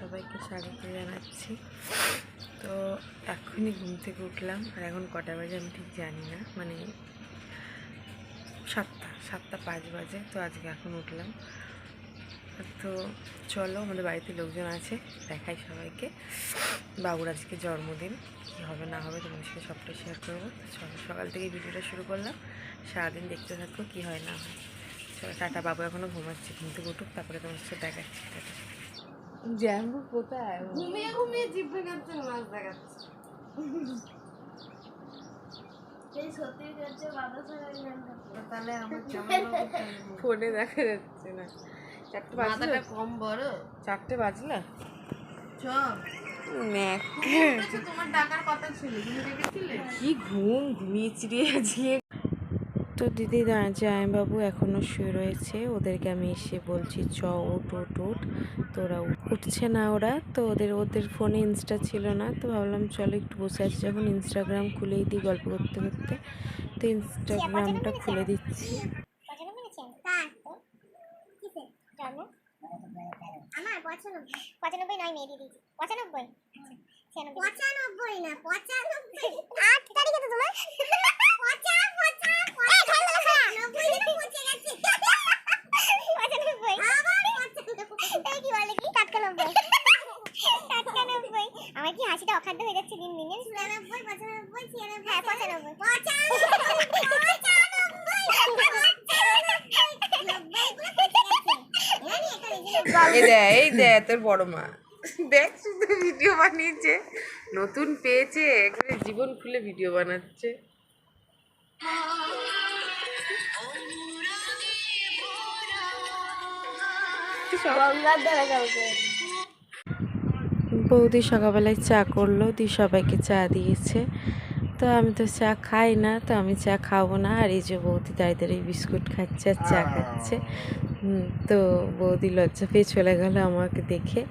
সবাইকে স্বাগত জানাচ্ছি। তো এখনই ঘুম থেকে উঠলাম, আর এখন কটা বাজে আমি ঠিক জানি না, মানে 7:05 বাজে। তো আজকে এখন উঠলাম। তো চলো, আমাদের বাড়িতে লোকজন আছে, দেখাই সবাইকে। বাবুর আজকে জন্মদিন, কী হবে না হবে তোমাদের সাথে সবটা শেয়ার করবো। চলো, সকাল থেকে ভিডিওটা শুরু করলাম, সারাদিন দেখতে থাকো কী হয় না হয়। চলো টাটা। বাবু এখনও ঘুমাচ্ছে, ঘুম থেকে উঠুক, তারপরে তোমার সাথে দেখাচ্ছি। টাটা। জ্যাম্বু কোথায়? ঘুমিয়ে ঘুমিয়ে জিভে কাটছে, মাছ দেখাচ্ছে। তাহলে আমার ফোনে দেখা যাচ্ছে না। 4টে বাজলো, কম বড়। 4টে বাজলো। তোমার ডাকার কথা ছিল, তুমি ডেকেছিলে? কি ঘুমিয়েছি রে আজকে। তো দিদি জামাইবাবু এখনও শুয়ে রয়েছে, ওদেরকে আমি এসে বলছি চ ওঠ ওঠ ওঠ, তো ওরা উঠছে না। ওরা তো ওদের ফোনে ইনস্টা ছিল না, তো ভাবলাম চলো একটু বসে আছি যখন, ইনস্টাগ্রাম খুলেই দিই গল্প করতে করতে। তো ইনস্টাগ্রামটা খুলে দিচ্ছি। আমার 95 নয়, মেয়ে দিয়ে দিয়েছি 95। 95 না 95, 8 তারিখে তো তোমার 95। আমার কি হাসিটা অখাদ্য হয়ে যাচ্ছে দিন দিন। 94, 95, 95। এই দে তোর বড় মা, দেখ শুধু ভিডিও বানিয়েছে, নতুন পেয়েছে, এখানে জীবন খুলে ভিডিও বানাচ্ছে। বৌদি সকালবেলায় চা করলো, দিয়ে সবাইকে চা দিয়েছে। তো আমি তো চা খাই না, তো আমি চা খাবো না। আর এই যে বৌদি দাঁড়িয়ে বিস্কুট খাচ্ছে আর চা খাচ্ছে। তো বৌদি লজ্জা পেয়ে চলে গেল আমাকে দেখে।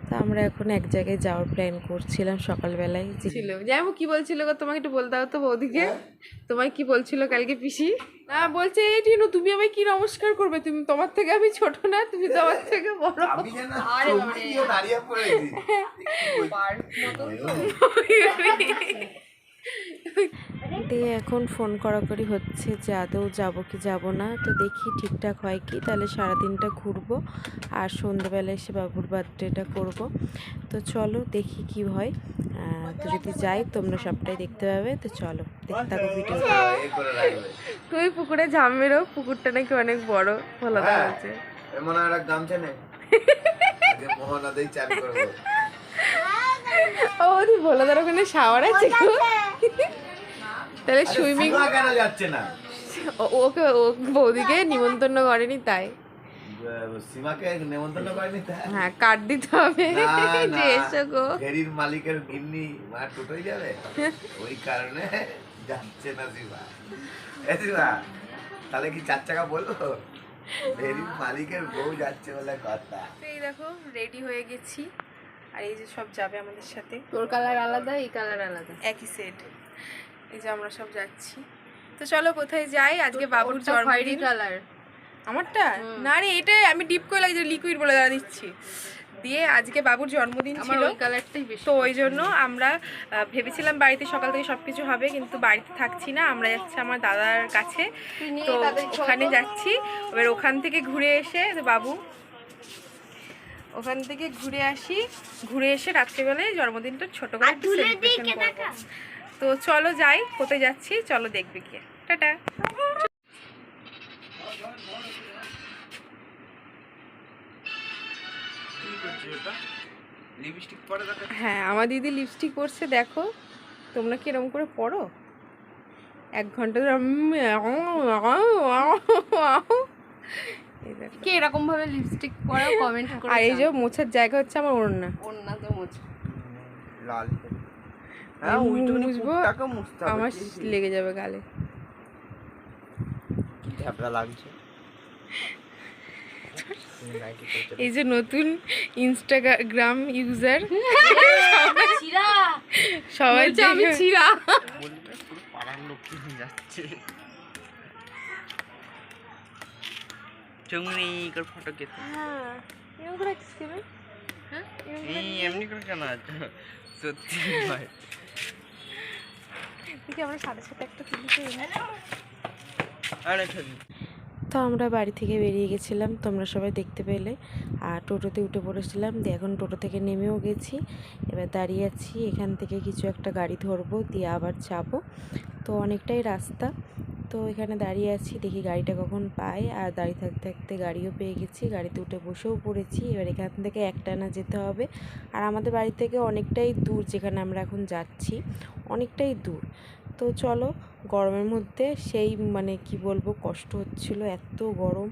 তো আমরা এখন এক জায়গায় যাওয়ার প্ল্যান করছিলাম সকালবেলায়। ছিল যাই হোক, কি বলছিল গো, তোমাকে একটু বলতে হতো বৌদিকে। তোমায় কি বলছিল কালকে পিসি? না বলছে এই টিনু, তুমি আমায় কি নমস্কার করবে? তুমি, তোমার থেকে আমি ছোট না, তুমি তো আমার থেকে বড়। দিয়ে এখন ফোন করাকরি হচ্ছে যে আদৌ যাবো কি যাবো না। তো দেখি ঠিকঠাক হয় কি, তাহলে সারাদিনটা ঘুরবো আর সন্ধ্যেবেলা এসে বাবুর বার্থডেটা করবো। তো চলো দেখি কি হয়। তো যদি যাই তোমরা সবটাই দেখতে পাবে। তো চলো দেখতে থাকো ভিডিও। তুই পুকুরে ঝাঁপ মেরো, পুকুরটা নাকি অনেক বড়, ভালো আছে। ও দি ভোলাদার ওখানে শাওয়ার আছে। তাহলে সুইমিং কেন যাচ্ছে না? ওকে বৌদিকে নিমন্ত্রণ করেনি তাই। সীমাকে নিমন্ত্রণ করেনি তাই? হ্যাঁ, কার্ড দিতে হবে যে এসো গো। ফেরির মালিকের গিন্নি মা টোটোই যাবে, ওই কারণে যাচ্ছে না সীমা। সীমা তাহলে কি 4 চাকা বলবো? ফেরির মালিকের বউ যাচ্ছে বলে কথা। এই দেখো রেডি হয়ে গেছি, আর এই যে সব যাবে আমাদের সাথে। তোর কালার আলাদা, এই কালার আলাদা, একই সেট। এই যে আমরা সব যাচ্ছি। তো চলো কোথায় যাই। আজকে বাবুর জন্মদিন। কালার আমারটা না রে, এটাই আমি ডিপ করে লাগছে, লিকুইড বলে দাঁড়া দিচ্ছি। দিয়ে আজকে বাবুর জন্মদিন ছিল, ওই কালারটাই বেশি। তো ওই জন্য আমরা ভেবেছিলাম বাড়িতে সকাল থেকে সব কিছু হবে, কিন্তু বাড়িতে থাকছি না, আমরা যাচ্ছি আমার দাদার কাছে। তো ওখানে যাচ্ছি, এবার ওখান থেকে ঘুরে এসে বাবু ওখান থেকে ঘুরে এসে রাত্রিবেলায় জন্মদিনটা ছোট করে সেলিব্রেশন করব। তো চলো যাই, কোথায় যাচ্ছি চলো দেখবে কি। টাটা। হ্যাঁ, আমার দিদি লিপস্টিক পরছে, দেখো তোমরা কি এরকম করে পরো? 1 ঘন্টা কে এরকম ভাবে লিপস্টিক পরা কমেন্ট করে। আর এই যে মোছার জায়গা হচ্ছে আমার ওড়না। ওড়না তো মোছ লাল মুছবো, আমার লেগে যাবে গালে। লাগছে। এই যে নতুন ইনস্টাগ্রাম ইউজার, সবাই আমি ছিড়া পাড়ার লোক যাচ্ছে চুংনি করে ফটো কেটে। হ্যাঁ, এরকম করে রাখছিস কেন? হ্যাঁ এমনি করে কেন আছে সত্যি ভাই দেখি আমরা সাথে সাথে একটা তুলি আরে ছবি তো আমরা বাড়ি থেকে বেরিয়ে গেছিলাম, তোমরা সবাই দেখতে পেলে। আর টোটোতে উঠে পড়েছিলাম, দিয়ে এখন টোটো থেকে নেমেও গেছি। এবার দাঁড়িয়ে আছি, এখান থেকে কিছু একটা গাড়ি ধরবো, দিয়ে আবার যাবো। তো অনেকটাই রাস্তা, তো এখানে দাঁড়িয়ে আছি, দেখি গাড়িটা কখন পাই। আর দাঁড়িয়ে থাকতে থাকতে গাড়িও পেয়ে গেছি, গাড়িতে উঠে বসেও পড়েছি। এবার এখান থেকে একটানা যেতে হবে। আর আমাদের বাড়ি থেকে অনেকটাই দূর, যেখানে আমরা এখন যাচ্ছি অনেকটাই দূর। তো চলো, গরমের মধ্যে সেই মানে কি বলবো, কষ্ট হচ্ছিল, এত গরম,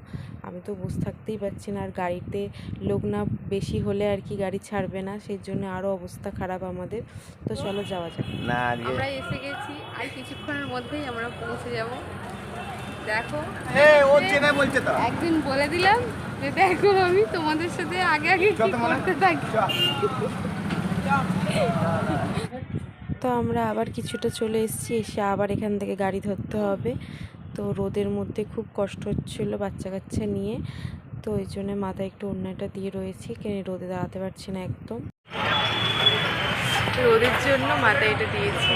আমি তো বসে থাকতেই পারছি না। আর গাড়িতে লোক না বেশি হলে আর কি গাড়ি ছাড়বে না, সেই জন্য আরও অবস্থা খারাপ আমাদের। তো চলো যাওয়া যাক। না আজকে আমরা এসে গেছি, আর কিছুক্ষণের মধ্যেই আমরা পৌঁছে যাব। দেখো ও চেনা বলছে তো একদিন বলে দিলাম যে দেখো আমি তোমাদের সাথে আগে আগে কি করতে থাকি। তো আমরা আবার কিছুটা চলে এসেছি, এসে আবার এখান থেকে গাড়ি ধরতে হবে। তো রোদের মধ্যে খুব কষ্ট হচ্ছিলো বাচ্চা কাচ্চা নিয়ে, তো ওই জন্য মাথায় একটু ওড়নাটা দিয়ে রয়েছি, কেন রোদে দাঁড়াতে পারছি না একদম, রোদের জন্য মাথায় এটা দিয়েছি।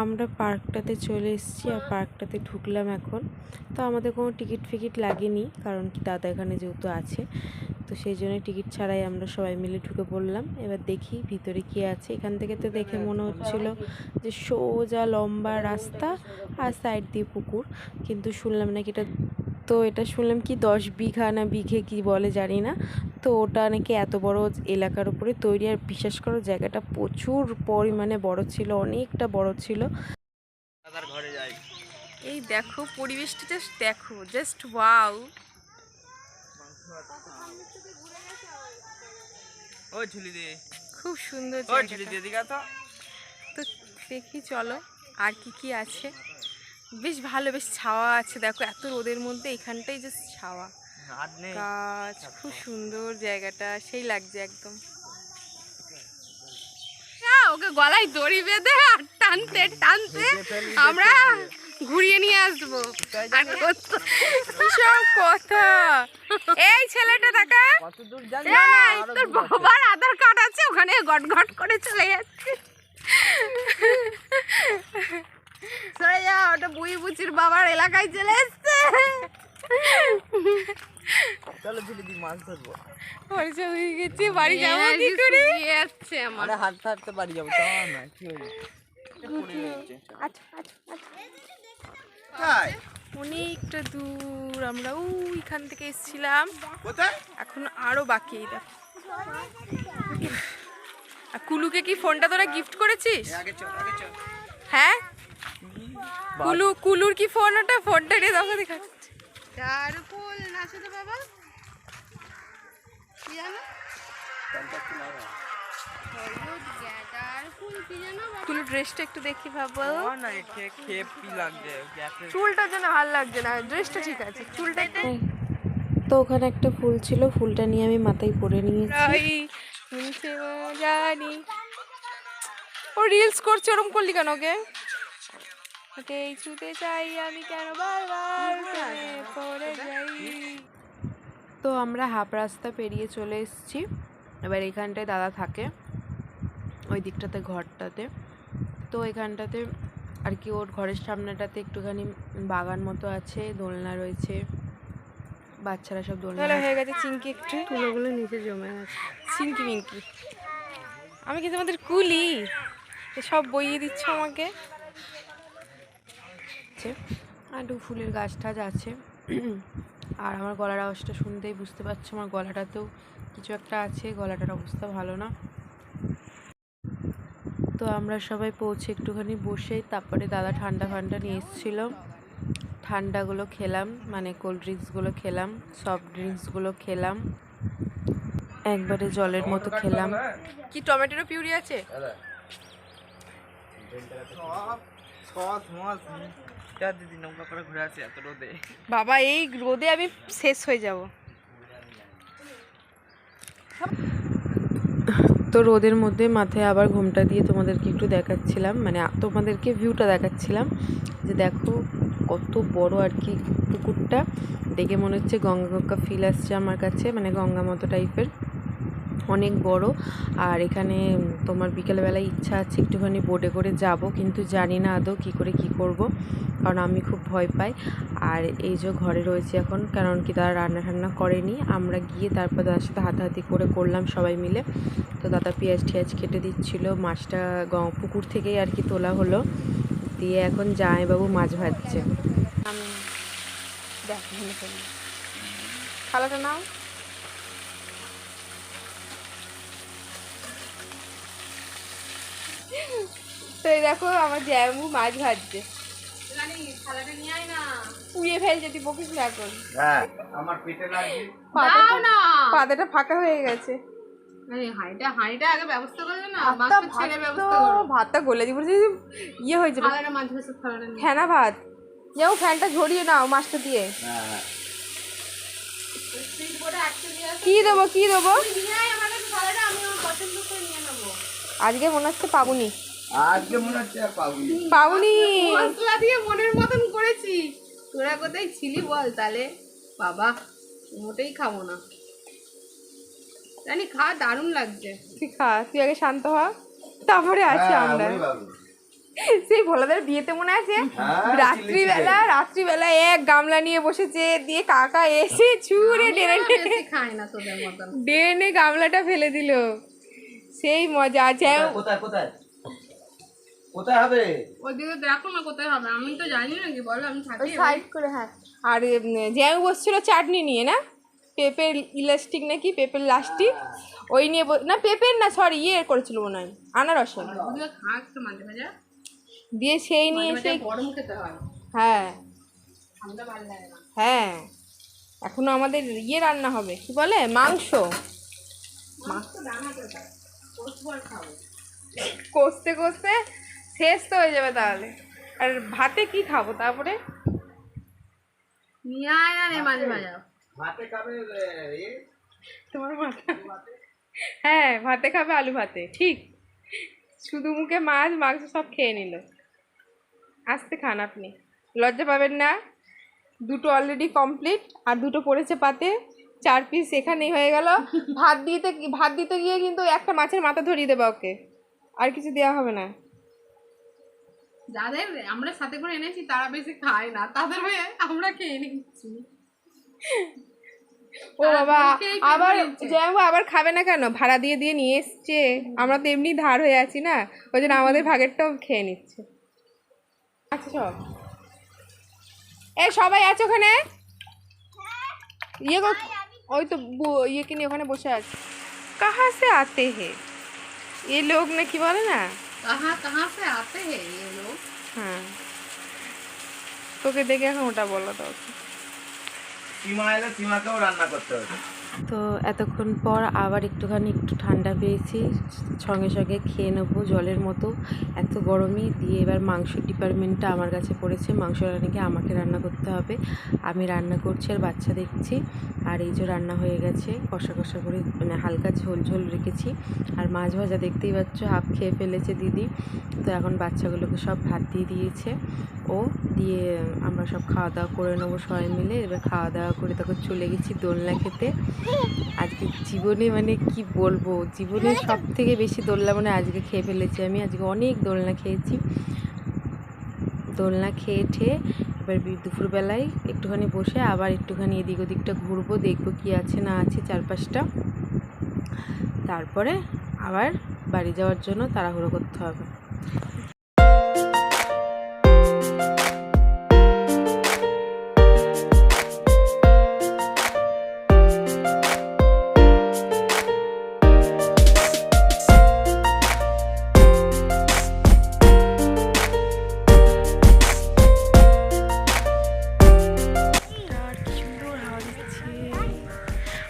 আমরা পার্কটাতে চলে এসেছি, আর পার্কটাতে ঢুকলাম এখন। তো আমাদের কোনো টিকিট ফিকিট লাগেনি, কারণ কি দাদা এখানে যেহেতু আছে, তো সেই জন্য টিকিট ছাড়াই আমরা সবাই মিলে ঢুকে পড়লাম। এবার দেখি ভিতরে কি আছে। এখান থেকে তো দেখে মনে হচ্ছিল যে সোজা লম্বা রাস্তা আর সাইড দিয়ে পুকুর, কিন্তু শুনলাম নাকি এটা শুনলাম কি 10 বিঘা না বিঘে কি বলে জানি না। তো ওটা নাকি এত বড় এলাকার উপরে তৈরি, আর বিশ্বাস করো জায়গাটা প্রচুর পরিমাণে বড় ছিল, অনেকটা বড় ছিল। দাদার ঘরে যাই এই দেখো পরিবেশটা, জাস্ট দেখো, জাস্ট ওয়াও। ও ঝুলি দে খুব সুন্দর ও ঝুলি জায়গাটা। দিয়ে দিগা তো তো দেখি চলো আর কি কি আছে। বেশ ভালো, বেশ ছাওয়া আছে। দেখো এত রোদের মধ্যে এখানটাই জাস্ট ছাওয়া, হাত নেই গাছ, খুব সুন্দর জায়গাটা, সেই লাগছে একদম। ওকে গলায় দড়ি বেঁধে আর টানতে টানতে আমরা ঘুরিয়ে নিয়ে আসবো। সব কথা, এই ছেলেটা দেখা কত দূর যান তোর বাবার আধার কার্ড আছে, ওখানে গট গট করে চলে যাচ্ছে। সরে যা, ওটা বুই বুচির বাবার এলাকায় চলে এসছে। চলো ঝুলি দি মাছ ধরবো পরিচয় হয়ে গেছে, বাড়ি যাবো কি করে? যাচ্ছে আমার। আরে হাঁটতে হাঁটতে বাড়ি যাবো, চল না কি হলো আচ্ছা আচ্ছা আচ্ছা, কোথায় অনেকটা দূর, আমরা ওইখান থেকে এসেছিলাম, কোথায় এখন আরো বাকি। এই দেখো, আর কুলুকে কি ফোনটা তোরা গিফট করেছিস? আগে চল হ্যাঁ, কুলুর কি ফোন, ওটা ফোনটা নিয়ে দেখো, দেখাচ্ছে। তার ফুল নাচো তো বাবা, কি জানো কুলুর ড্রেসটা একটু দেখি ভাবো। না খেপি লাগছে গ্যাসে চুলটা যেন ভালো লাগছে না, ড্রেসটা ঠিক আছে, চুলটা একটু তো ওখানে একটা ফুল ছিল, ফুলটা নিয়ে আমি মাথায় পরে নিয়েছি। জানি ও রিলস করছে, ওরম করলি কেন? ওকে ওকে ছুতে চাই আমি, কেন বারবার প্রেমে পড়ে যাই। তো আমরা হাফ রাস্তা পেরিয়ে চলে এসেছি। এবার এখানটায় দাদা থাকে, ওই দিকটাতে ঘরটাতে। তো এখানটাতে আর কি ওর ঘরের সামনেটাতে একটুখানি বাগান মতো আছে, দোলনা রয়েছে, বাচ্চারা সব দোলনা। হয়ে গেছে চিংকি, একটু তুলোগুলো নিচে জমে আছে। চিংকি মিংকি। আমি কি তোমাদের কুলি? সব বইয়ে দিচ্ছ আমাকে। আর একটু ফুলের গাছ টাছ আছে। আর আমার গলার আওয়াজটা শুনতেই বুঝতে পারছো আমার গলাটাতেও কিছু একটা আছে, গলাটার অবস্থা ভালো না। তো আমরা সবাই পৌঁছে একটুখানি বসে, তারপরে দাদা ঠান্ডা ফান্ডা নিয়ে এসেছিল, ঠান্ডাগুলো খেলাম, মানে কোল্ড ড্রিঙ্কসগুলো খেলাম, সফট ড্রিঙ্কসগুলো খেলাম, একবারে জলের মতো খেলাম। কি টমেটোর পিউরি আছে? দিদি নৌকা করে ঘুরে আসি এত রোদে বাবা, এই রোদে আমি শেষ হয়ে যাব। তো রোদের মধ্যে মাথায় আবার ঘোমটা দিয়ে তোমাদেরকে একটু দেখাচ্ছিলাম, মানে তোমাদেরকে ভিউটা দেখাচ্ছিলাম যে দেখো কত বড় আর কি পুকুরটা, দেখে মনে হচ্ছে গঙ্গা গঙ্গা ফিল আসছে আমার কাছে, মানে গঙ্গা মতো টাইপের, অনেক বড়। আর এখানে তোমার বিকেলবেলায় ইচ্ছা আছে একটুখানি বোটে করে যাব, কিন্তু জানি না আদৌ কী করে কী করব, কারণ আমি খুব ভয় পাই। আর এই যে ঘরে রয়েছে এখন, কারণ কি দাদা রান্না ঠান্না করেনি, আমরা গিয়ে তারপর দাদার সাথে হাতাহাতি করে করলাম সবাই মিলে। তো দাদা পেঁয়াজ টিয়াজ কেটে দিচ্ছিলো, মাছটা পুকুর থেকেই আর কি তোলা হলো, দিয়ে এখন জামাইবাবু মাছ ভাজছে। আমি দেখ থালাটা নাও। তো এই দেখো আমার জ্যামু মাছ ভাজছে, পুড়িয়ে ফেলছে, তুই বকিস না এখন। হ্যাঁ আমার পেটে লাগছে। পাতাটা ফাঁকা হয়ে গেছে, হাঁড়িটা আগে ব্যবস্থা করবে না, ভাতটা মাছটা ছেড়ে ব্যবস্থা করো। ভাতটা গলে দিব, ইয়ে হয়ে যাবে, থালাটা মাছ ভাজা থালাটা নিয়ে। ফেনা ভাত। যাও ফ্যানটা ঝরিয়ে নাও মাছটা দিয়ে। হ্যাঁ কি দেবো কি দেবো, নিয়ে আয় আমার কাছে থালাটা, আমি আমার পছন্দ করে নিয়ে নেবো। আজকে মনে হচ্ছে পাবনি আজকে মনে হচ্ছে আর পাবনি। পাবনি মশলা দিয়ে মনের মতন করেছি, তোরা কোথায় ছিলি বল তাহলে? বাবা মোটেই খাবো না, জানি খা, দারুণ লাগছে। তুই খা, তুই আগে শান্ত হ, তারপরে আছি হ্যাঁ, আমরা। ওরে বাবু। সেই ভোলাদের বিয়েতে মনে আছে, হ্যাঁ, রাত্রিবেলা এক গামলা নিয়ে বসেছে, দিয়ে কাকা এসে ছুঁড়ে টেনে বেশি খাই না তোদের মতন। টেনে গামলাটা ফেলে দিল, সেই মজা আছে। কোথায় কোথায় কোথায় হবে? ওইদিকে দেখো না কোথায় হবে, আমি তো জানি না কি বলো, আমি থাকি সাইড করে, হ্যাঁ। আর জ্যাম বসছিল চাটনি নিয়ে, না পেঁপের ইলাস্টিক নাকি পেঁপের লাস্টিক, ওই নিয়ে না পেঁপের না সরি ইয়ে করেছিল মনে হয় আনারসের, ওদিকে খা একটু মাঝে মাঝে, দিয়ে সেই নিয়ে এসে গরম খেতে হয়, হ্যাঁ ঠান্ডা ভালো লাগে না। হ্যাঁ এখনো আমাদের ইয়ে রান্না হবে, কি বলে মাংস, কষতে কষতে শেষ তো হয়ে যাবে তাহলে। আর ভাতে কি খাবো তারপরে? নিয়ে আয় না রে মাঝে মাঝে। ভাতে খাবে তোমার মাথা, হ্যাঁ ভাতে খাবে আলু ভাতে, ঠিক। শুধু মুখে মাছ মাংস সব খেয়ে নিল। আস্তে খান আপনি, লজ্জা পাবেন না। দুটো অলরেডি কমপ্লিট, আর দুটো পড়েছে পাতে, 4 পিস এখানেই হয়ে গেল। ভাত দিতে গিয়ে কিন্তু একটা মাছের মাথা ধরিয়ে দেবে ওকে, আর কিছু দেওয়া হবে না। যাদের আমরা সাথে করে এনেছি তারা বেশি খায় না, তাদের হয়ে আমরা খেয়ে নিচ্ছি। ও বাবা, আবার জয়বাবু আবার খাবে না কেন? ভাড়া দিয়ে দিয়ে নিয়ে এসছে, আমরা তো এমনি ধার হয়ে আছি না, ওই জন্য আমাদের ভাগেরটাও খেয়ে নিচ্ছে। আচ্ছা সব এ সবাই আছে ওখানে, ইয়ে ওই তো ইয়ে কিনে ওখানে বসে আছে। কাহা সে আতে হে এ লোক, না কি বলে না, কাহা সে আতে হে ये लोग। হ্যাঁ তোকে দেখে এখন ওটা বলো তো। সীমা এলে সীমাকেও রান্না করতে হবে। তো এতক্ষণ পর আবার একটু ঠান্ডা পেয়েছি, সঙ্গে সঙ্গে খেয়ে নেবো জলের মতো, এত গরমে। দিয়ে এবার মাংস ডিপার্টমেন্টটা আমার কাছে পড়েছে, মাংস রান্নাকে আমাকে রান্না করতে হবে। আমি রান্না করছি আর বাচ্চা দেখছি। আর এই যে রান্না হয়ে গেছে, কষা কষা করে, মানে হালকা ঝোল ঝোল রেখেছি। আর মাছ ভাজা দেখতেই পাচ্ছ, হাফ খেয়ে ফেলেছে দিদি। তো এখন বাচ্চাগুলোকে সব ভাত দিয়ে দিয়েছে ও, দিয়ে আমরা সব খাওয়া দাওয়া করে নেবো সবাই মিলে। এবার খাওয়া দাওয়া করে তখন চলে গেছি দোলনা খেতে। আজকে জীবনে মানে কি বলবো, জীবনে সব থেকে বেশি দোলনা মানে আজকে খেয়ে ফেলেছি আমি। আজকে অনেক দোলনা খেয়েছি। দোলনা খেয়ে ঠেয়ে এবার দুপুরবেলায় একটুখানি বসে আবার একটুখানি এদিক ওদিকটা ঘুরবো, দেখবো কি আছে না আছে চারপাশটা, তারপরে আবার বাড়ি যাওয়ার জন্য তাড়াহুড়ো করতে হবে।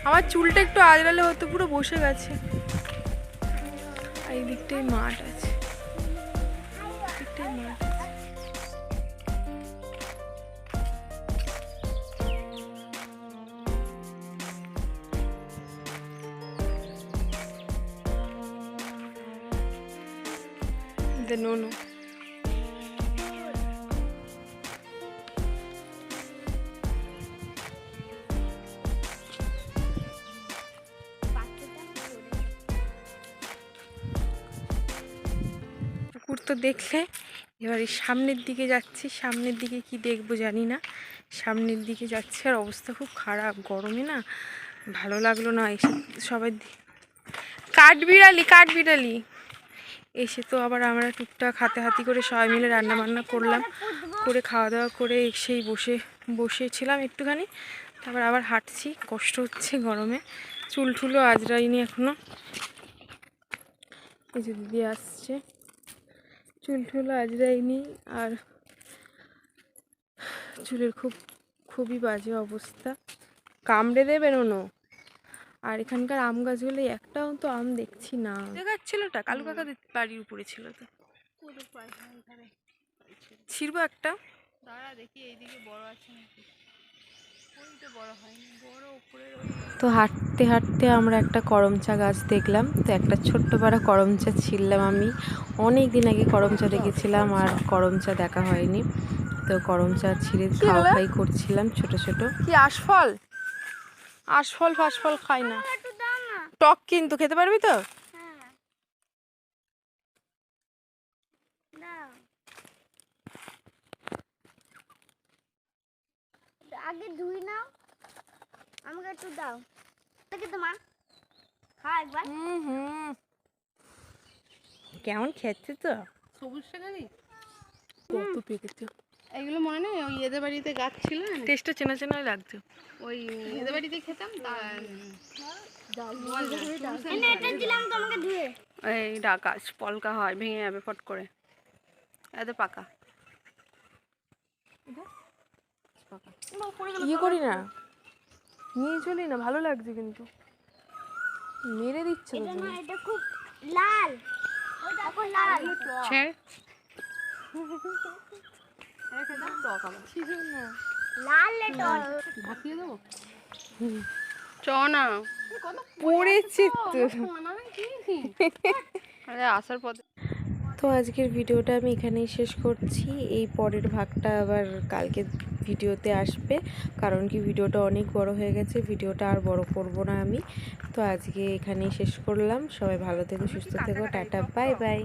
আমার চুলটা একটু আজরালে হয়তো পুরো বসে গেছে। এই দিকটাই মাঠ আছে, দিকটাই মাঠ আছে। নো ঠাকুর তো দেখলে, এবারে সামনের দিকে যাচ্ছি। সামনের দিকে কি দেখবো জানি না, সামনের দিকে যাচ্ছি। আর অবস্থা খুব খারাপ, গরমে না ভালো লাগলো না এসে। সবাই কাঠবিড়ালি কাঠবিড়ালি এসে তো আবার আমরা টুকটাক হাতে করে সবাই মিলে রান্না বান্না করলাম, করে খাওয়া দাওয়া করে সেই বসেছিলাম একটুখানি। তারপর আবার হাঁটছি, কষ্ট হচ্ছে গরমে। চুল টুলও আজরাইনি এখনো। এই যে দিদি আসছে, চুল টুলও আজরাইনি। আর চুলের খুবই বাজে অবস্থা, কামড়ে দেবে বেরোনো। আর এখানকার আম গাছগুলো একটাও তো আম দেখছি না। দেখাচ্ছিল ওটা কালু কাকাদের বাড়ির উপরে ছিল তো। ছিড়বো একটা, দাঁড়া দেখি এইদিকে বড় আছে নাকি। ওই তো বড় হয়নি, বড় উপরে। তো হাঁটতে হাঁটতে আমরা একটা করমচা গাছ দেখলাম। তো একটা ছোট্ট পাড়া করমচা ছিললাম। আমি অনেক দিন আগে করমচা দেখেছিলাম, আর করমচা দেখা হয়নি। তো করমচা ছিঁড়ে খাওয়াই করছিলাম ছোট ছোট। কি আশফল? আশফল ফাশফল খাই না, টক কিন্তু। খেতে পারবি তো? আগে ধুই নাও, আমাকে একটু দাও। দেখি তোমার খা একবার। কেমন খেতে তো, সবুজ শাকারি কত পেকেছে। এগুলো মনে নেই, ওই এদের বাড়িতে গাছ ছিল না, টেস্টটা চেনা চেনাই লাগছে। ওই এদের বাড়িতে খেতাম। এটা দিলাম তোমাকে ধুয়ে। এই ডাকাশ পলকা হয়, ভেঙে যাবে ফট করে। এত পাকা ইয়ে করি না, নিয়ে চলি না, ভালো লাগছে কিন্তু। মেরে দিচ্ছে তো তুমি। এটা খুব লাল, ওটা খুব লাল। ছেড় লাল এটা ভাপিয়ে দেবো। চ না পড়েছে তো। আরে আসার পথে। তো আজকের ভিডিওটা আমি এখানেই শেষ করছি। এই পরের ভাগটা আবার কালকে ভিডিওতে আসবে, কারণ কি ভিডিওটা অনেক বড় হয়ে গেছে। ভিডিওটা আর বড় করব না আমি। তো আজকে এখানেই শেষ করলাম। সবাই ভালো থেকো, সুস্থ থেকো, টাটা, বাই বাই।